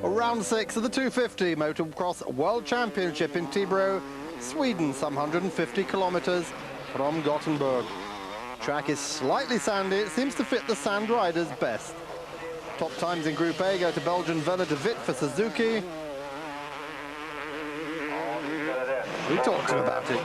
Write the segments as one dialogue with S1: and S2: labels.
S1: Round 6 of the 250 Motocross World Championship in Tibro, Sweden, some 150 kilometers from Gothenburg. Track is slightly sandy. It seems to fit the sand riders best. Top times in Group A go to Belgian Werner DEWITT for Suzuki. We talked to him about it.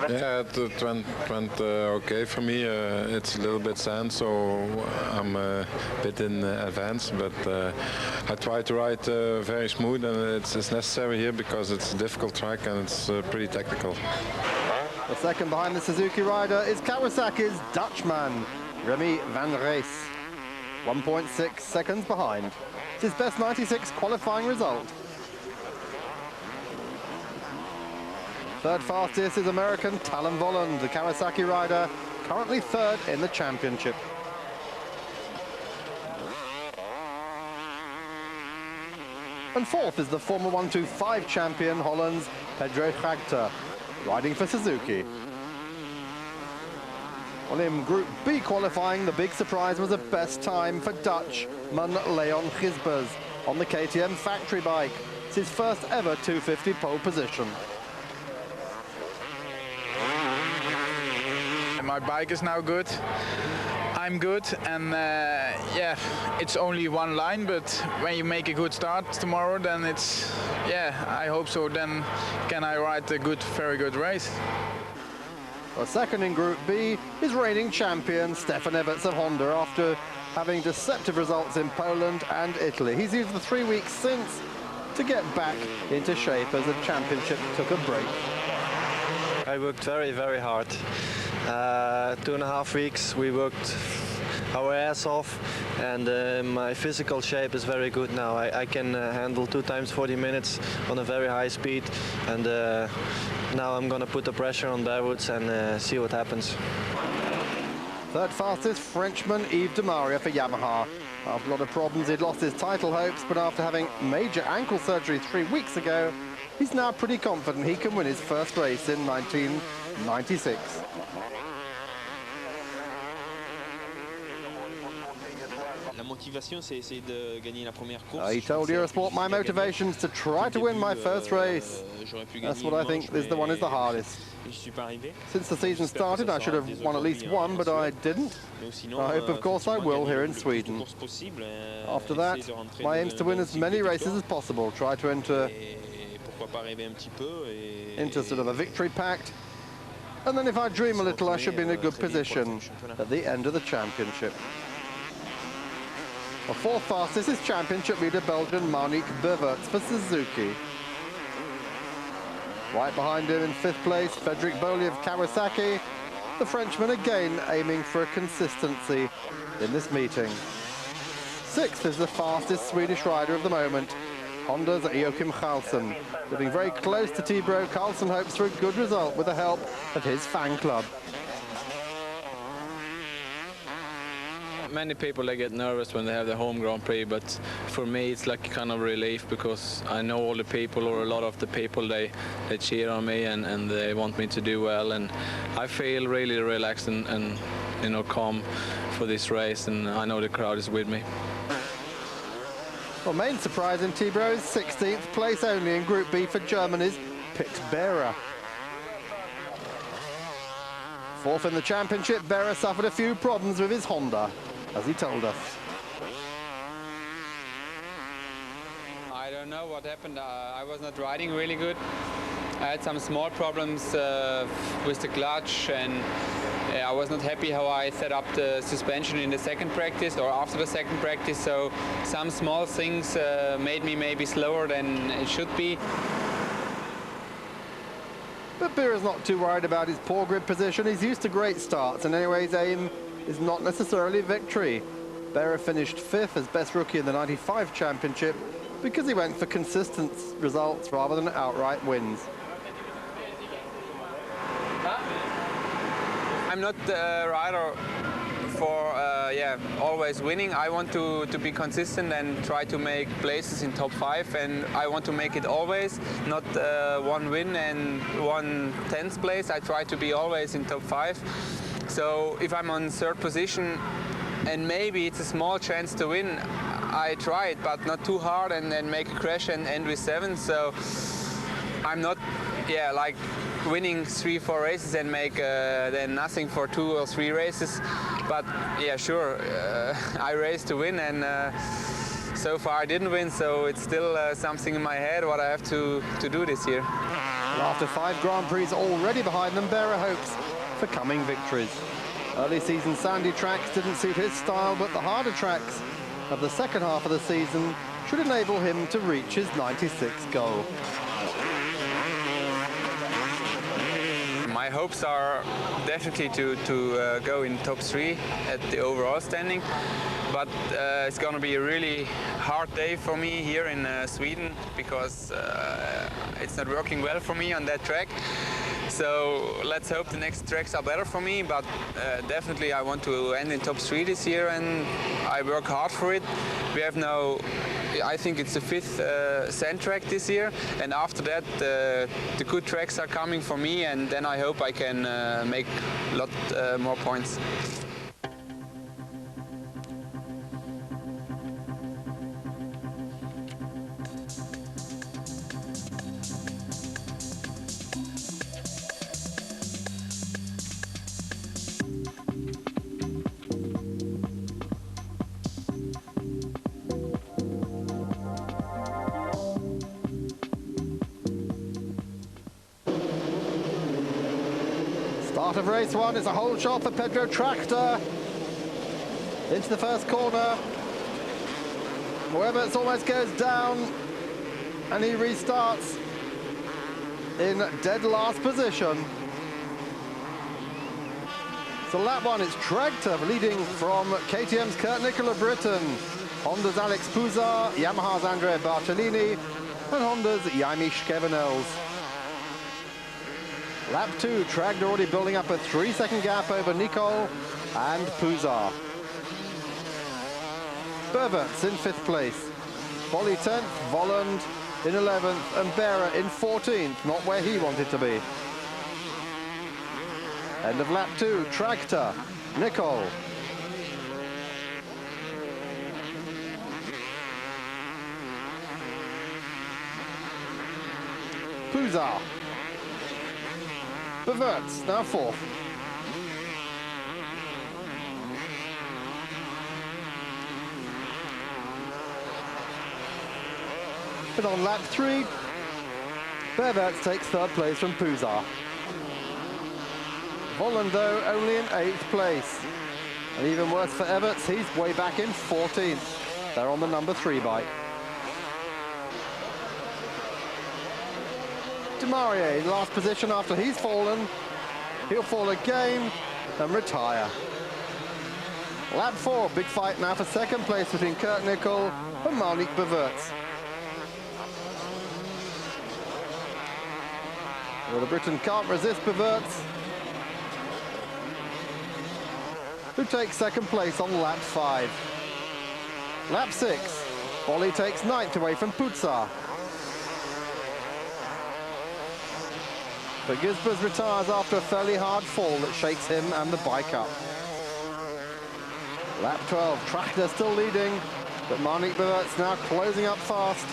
S2: Yeah, it went okay for me. It's a little bit sand, so I'm a bit in advance, but I try to ride very smooth, and it's necessary here because it's a difficult track and it's pretty technical.
S1: The second behind the Suzuki rider is Kawasaki's Dutchman, Remy VAN REES. 1.6 seconds behind. It's his best 96 qualifying result. Third fastest is American Talon Volland, the Kawasaki rider, currently third in the championship. And fourth is the former 125 champion, Holland's Pedro TRAGTER, riding for Suzuki. Well, in Group B qualifying, the big surprise was a best time for Dutchman Leon GIESBERS on the KTM factory bike. It's his first ever 250 pole position.
S3: My bike is now good. I'm good, and yeah, it's only one line, but when you make a good start tomorrow, then it's, yeah, I hope so, then can I ride a good, very good race.
S1: Well, second in Group B is reigning champion Stefan EVERTS of Honda after having deceptive results in Poland and Italy. He's used the 3 weeks since to get back into shape as the championship took a break.
S4: I worked very, very hard. 2.5 weeks we worked our ass off, and my physical shape is very good now. I can handle 2 times 40 minutes on a very high speed, and now I'm gonna put the pressure on Barewoods and see what happens.
S1: Third fastest Frenchman Yves DEMARIA for Yamaha. After a lot of problems, he'd lost his title hopes, but after having major ankle surgery 3 weeks ago, he's now pretty confident he can win his first race in 1996. He told Eurosport, my motivation is to try to win my first race. That's what I think is the one is the hardest. Since the season started, I should have won at least one, but I didn't. I hope, of course, I will here in Sweden. After that, my aim is to win as many races as possible, try to enter sort of a victory pact. And then if I dream a little, I should be in a good position at the end of the championship. The fourth fastest is championship leader Belgian Werner DEWITT for Suzuki. Right behind him in 5th place, Frederic BOLLEY of Kawasaki. The Frenchman again aiming for a consistency in this meeting. 6th is the fastest Swedish rider of the moment, Honda's Joakim KARLSSON. Living very close to Tibro, KARLSSON hopes for a good result with the help of his fan club.
S5: Many people, they get nervous when they have the home Grand Prix, but for me it's like kind of relief because I know all the people, or a lot of the people, they cheer on me and they want me to do well, and I feel really relaxed and you know, calm for this race, and I know the crowd is with me.
S1: Well, main surprise in Tibro is 16th place only in Group B for Germany's picked Behrer. 4th in the championship, Behrer suffered a few problems with his Honda, as he told us.
S6: I don't know what happened. I was not riding really good. I had some small problems with the clutch, and I was not happy how I set up the suspension in the second practice or after the second practice, so some small things made me maybe slower than it should be.
S1: But Behrer's not too worried about his poor grid position. He's used to great starts, and anyway, his aim is not necessarily victory. Behrer finished 5th as best rookie in the 95 championship because he went for consistent results rather than outright wins.
S6: I'm not the rider for always winning. I want to be consistent and try to make places in top 5, and I want to make it always, not one win and 1/10th place. I try to be always in top 5. So if I'm on 3rd position and maybe it's a small chance to win, I tried, but not too hard, and then make a crash and end with 7. So I'm not, like winning 3-4 races and make then nothing for 2 or 3 races. But yeah, sure, I raced to win, and so far I didn't win. So it's still something in my head what I have to do this year.
S1: Well, after 5 Grand Prix already behind them, Bera hopes for coming victories. Early season sandy tracks didn't suit his style, but the harder tracks of the second half of the season should enable him to reach his 96 goal.
S6: My hopes are definitely to go in top 3 at the overall standing, but it's going to be a really hard day for me here in Sweden, because it's not working well for me on that track. So let's hope the next tracks are better for me, but definitely I want to end in top 3 this year, and I work hard for it. We have now, I think it's the 5th sand track this year, and after that the good tracks are coming for me, and then I hope I can make a lot more points.
S1: Start of race 1 is a whole shot for Pedro TRAGTER. Into the first corner. However, it almost goes down, and he restarts in dead last position. So lap 1 is TRAGTER leading from KTM's Kurt Nicola Britain, Honda's Alex Puzar, Yamaha's Andrea Bartolini, and Honda's Jaime Schevenels. Lap 2, TRAGTER already building up a 3-second gap over Nicole and Puzar. Everts in 5th place. Bolley 10th, Volland in 11th, and Bera in 14th, not where he wanted to be. End of lap 2, TRAGTER, Nicole. Puzar. Everts now 4th. But on lap 3, Everts takes 3rd place from Puzar. Volland, though, only in 8th place. And even worse for Everts, he's way back in 14th. They're on the number 3 bike. DeMaria in last position after he's fallen. He'll fall again and retire. Lap 4, big fight now for 2nd place between Kurt Nicol and Marnik Everts. Well, the Briton can't resist Everts, who takes 2nd place on lap 5. Lap 6, Bolley takes 9th away from Puzar. But GIESBERS retires after a fairly hard fall that shakes him and the bike up. Lap 12, TRAGTER still leading, but Marnik Everts now closing up fast.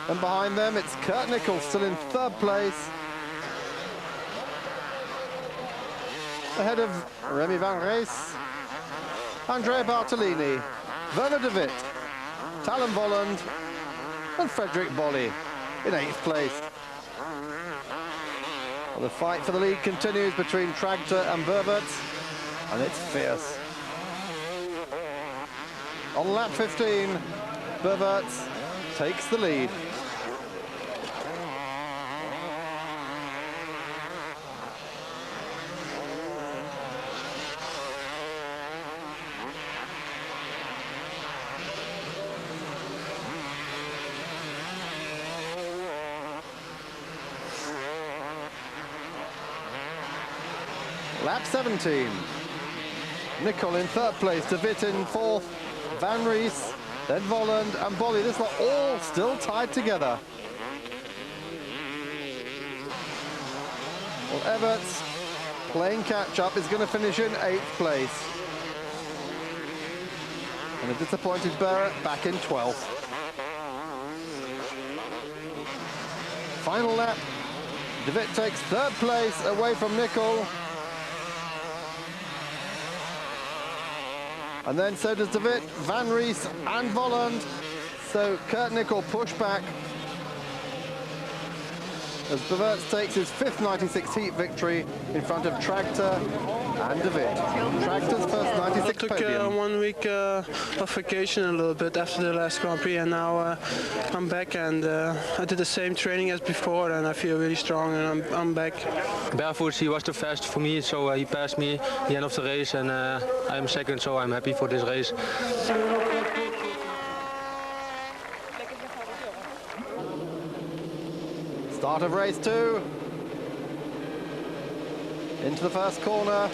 S1: And behind them, it's Kurt Nicol still in 3rd place. Ahead of Remy VAN REES, Andrea Bartolini, Werner DEWITT, Talon Volland, and Frederic BOLLEY in 8th place. Well, the fight for the lead continues between TRAGTER and Everts, and it's fierce. On lap 15, Everts takes the lead. Lap 17. Nicol in 3rd place, DeWitt in 4th, Van Rees, then Volland and Bolley. This lot all still tied together. Well, Everts, playing catch-up, is going to finish in 8th place. And a disappointed Barrett back in 12th. Final lap. DeWitt takes 3rd place away from Nicol. And then so does DeWitt, Van Rees and Volland. So Kurt Nicol pushed back as Everts takes his 5th 96 heat victory in front of Tragter and DeWitt. Tragter's first 96
S7: I
S1: podium.
S7: took 1 week of vacation a little bit after the last Grand Prix, and now I'm back, and I did the same training as before, and I feel really strong, and I'm back.
S8: Barefoots, he was the fastest for me, so he passed me at the end of the race, and I'm second, so I'm happy for this race.
S1: Start of race 2. Into the first corner.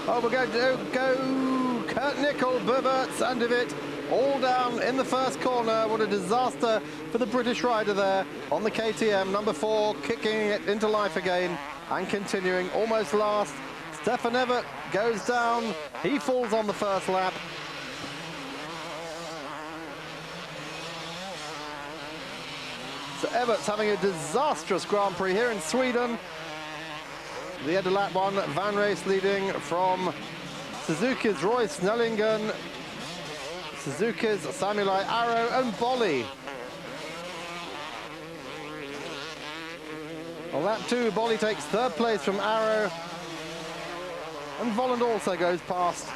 S1: Oh, we're going to go Kurt Nicol, Everts and DeWitt all down in the first corner. What a disaster for the British rider there on the KTM. Number 4 kicking it into life again and continuing almost last. Stefan EVERTS goes down. He falls on the first lap. So Everts having a disastrous Grand Prix here in Sweden. The end of lap 1, Van Rees leading from Suzuki's Roy Snellingen, Suzuki's Samurai Arrow and Bolley. On lap 2, Bolley takes 3rd place from Arrow. And Volland also goes past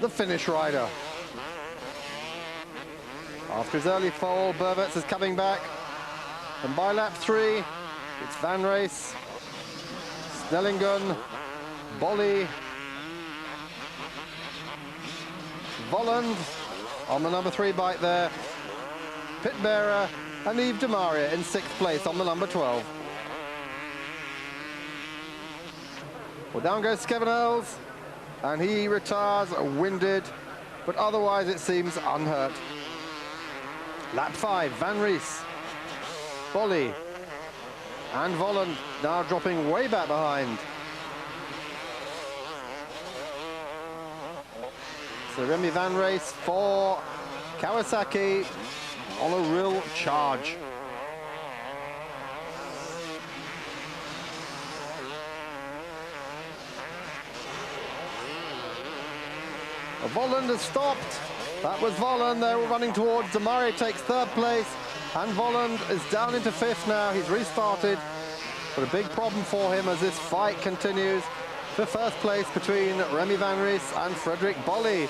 S1: the Finnish rider. After his early fall, Everts is coming back. And by lap 3, it's Van Rees, Snellingen, Bolley, Volland on the number 3 bike there, Pit Bearer and Yves DEMARIA in 6th place on the number 12. Well, down goes Kevin Earls, and he retires winded, but otherwise it seems unhurt. Lap 5, Van Rees, Bolley and Volland now dropping way back behind. So Remy Van Rees for Kawasaki on a real charge. Volland has stopped. That was Volland. They were running towards. DEMARIA takes 3rd place. And Volland is down into 5th now. He's restarted. But a big problem for him as this fight continues for 1st place between Remy Van Rees and Frederic BOLLEY.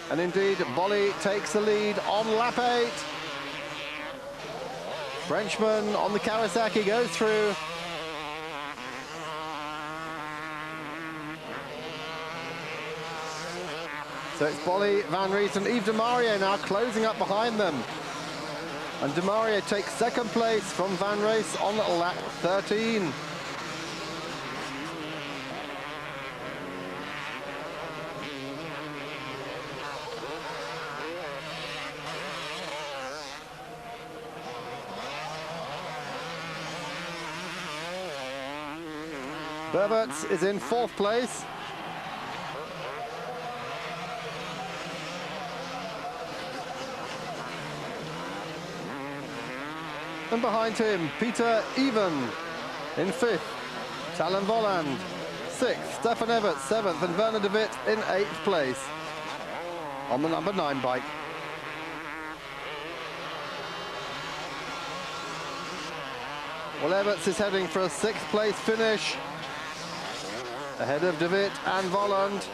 S1: And indeed, Bolley takes the lead on lap 8. Frenchman on the Kawasaki goes through. So it's Bolley, Van Rees and Yves DEMARIA now closing up behind them. And DEMARIA takes 2nd place from Van Rees on lap 13. Everts is in 4th place. And behind him, Peter Even in 5th. Talon Volland, 6th. Stefan EVERTS, 7th. And Werner DEWITT in 8th place on the number 9 bike. Well, Everts is heading for a 6th place finish ahead of DeWitt and Volland.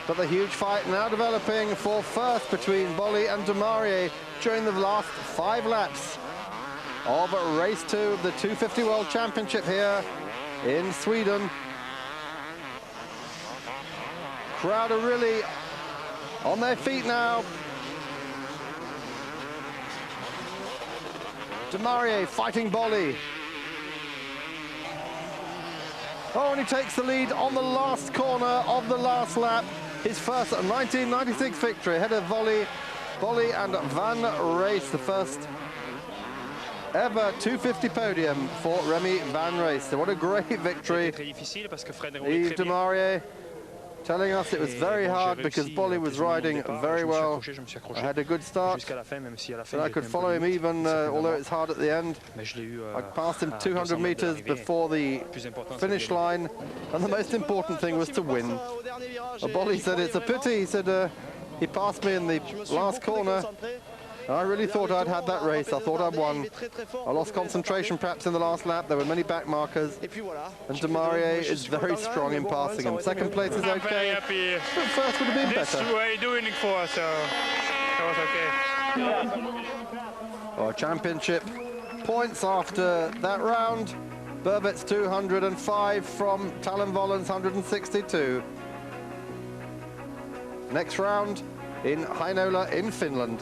S1: But the huge fight now developing for 1st between Bolley and DEMARIA during the last 5 laps of race 2 of the 250 World Championship here in Sweden. Crowd are really on their feet now. DEMARIA fighting Bolley. Oh, and he takes the lead on the last corner of the last lap. His first 1996 victory ahead of Bolley and Van Rees, the first ever 250 podium for Remy VAN REES. So what a great victory. Yves DEMARIA telling us it was very hard because Bolley was riding very well. I had a good start, but I could follow him even, although it's hard at the end. I passed him 200 meters before the finish line, and the most important thing was to win. Bolley said it's a pity. He said he passed me in the last corner. I really thought I'd had that race. I thought I'd won. I lost concentration perhaps in the last lap. There were many back markers. And DEMARIA is very strong in passing him. Second place is okay. But first would have been better.
S9: This way doing it for, so that was okay.
S1: Our championship points after that round. Burvet's 205 from Tallenvollen's 162. Next round in Heinola in Finland.